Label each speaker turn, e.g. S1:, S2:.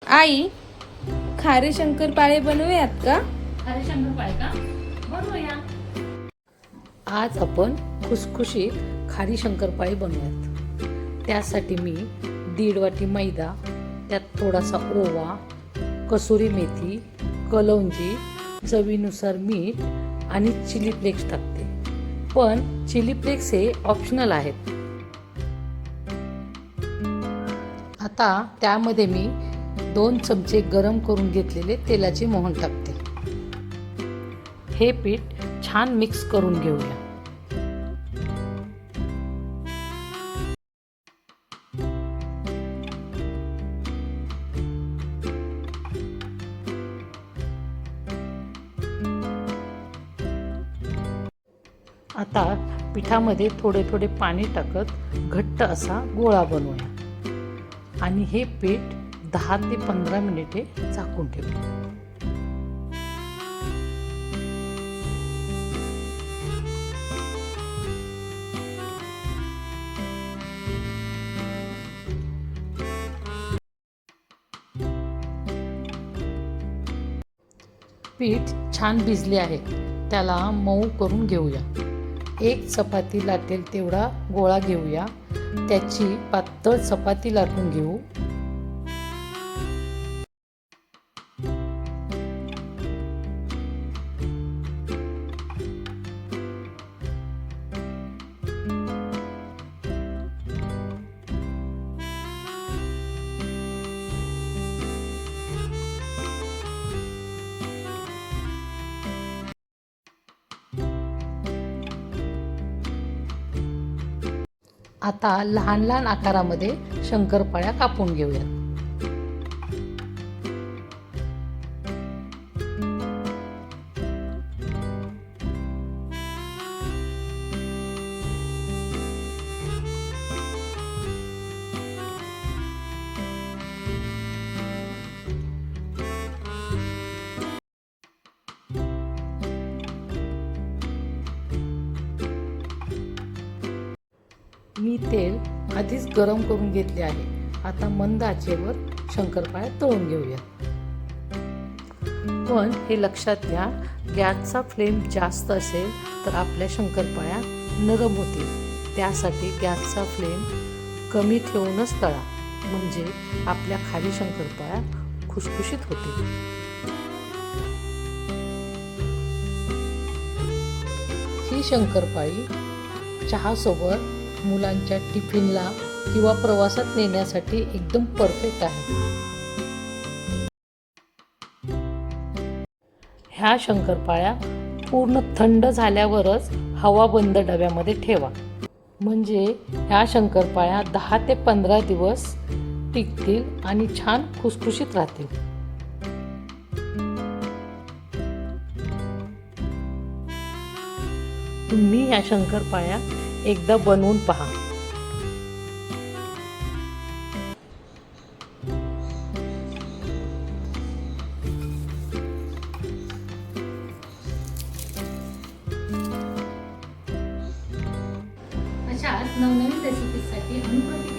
S1: आई, खारे शंकरपाळे बनवूयात का?
S2: खारे शंकरपाळे का? बनवूया.
S3: आज आपण खुसखुशीत खारी शंकरपाळी बनवूयात. त्यासाठी मी 1.5 वाटी मैदा, त्यात थोडासा ओवा, कसुरी मेथी, कलौंजी, चवीनुसार मीठ आणि चिली फ्लेक्स टाकते. पण चिली फ्लेक्स हे ऑप्शनल आहेत. आता त्यामध्ये मी 2 चमचे गरम करून घेतलेले तेलाचे मोहन टाकते. हे पीठ छान मिक्स करून घेऊया. आता पिठामध्ये थोडे थोडे पाणी टाकत घट्ट असा गोळा बनवूया आणि हे पीठ 10 ते 15 मिनिटे झाकून ठेवूया. पीठ छान भिजले आहे. त्याला मऊ करून घेऊया. 1 चपाती लाटेल तेवढा गोळा घेऊया. त्याची पातळ चपाती लाटून घेऊ. आता लहान लहान आकारामध्ये शंकरपाळ्या कापून घेऊया. मी तेल आधीच गरम करून घेतले आहे. आता मंद आचेवर शंकरपाळ्या तळून घेऊया. पण हे लक्षात घ्या, गॅसचा फ्लेम जास्त असेल तर आपल्या शंकरपाळ्या नरम होतील. त्यासाठी गॅसचा फ्लेम कमी ठेवूनच तळा, म्हणजे आपल्या खारी शंकरपाळ्या खुसखुशीत होतील. ही शंकरपाळी चहासोबत, मुलांच्या टिफिनला किंवा प्रवासात नेण्यासाठी एकदम परफेक्ट आहे. ह्या शंकरपाळ्या पूर्ण थंड झाल्यावरच हवाबंद डब्यामध्ये ठेवा, म्हणजे ह्या शंकरपाळ्या 10 ते 15 दिवस टिकतील आणि छान खुसखुशीत राहतील. तुम्ही ह्या शंकरपाळ्या एकदा बनवून पहा.
S2: अशाच नवनवीन रेसिपीसाठी अनुकृती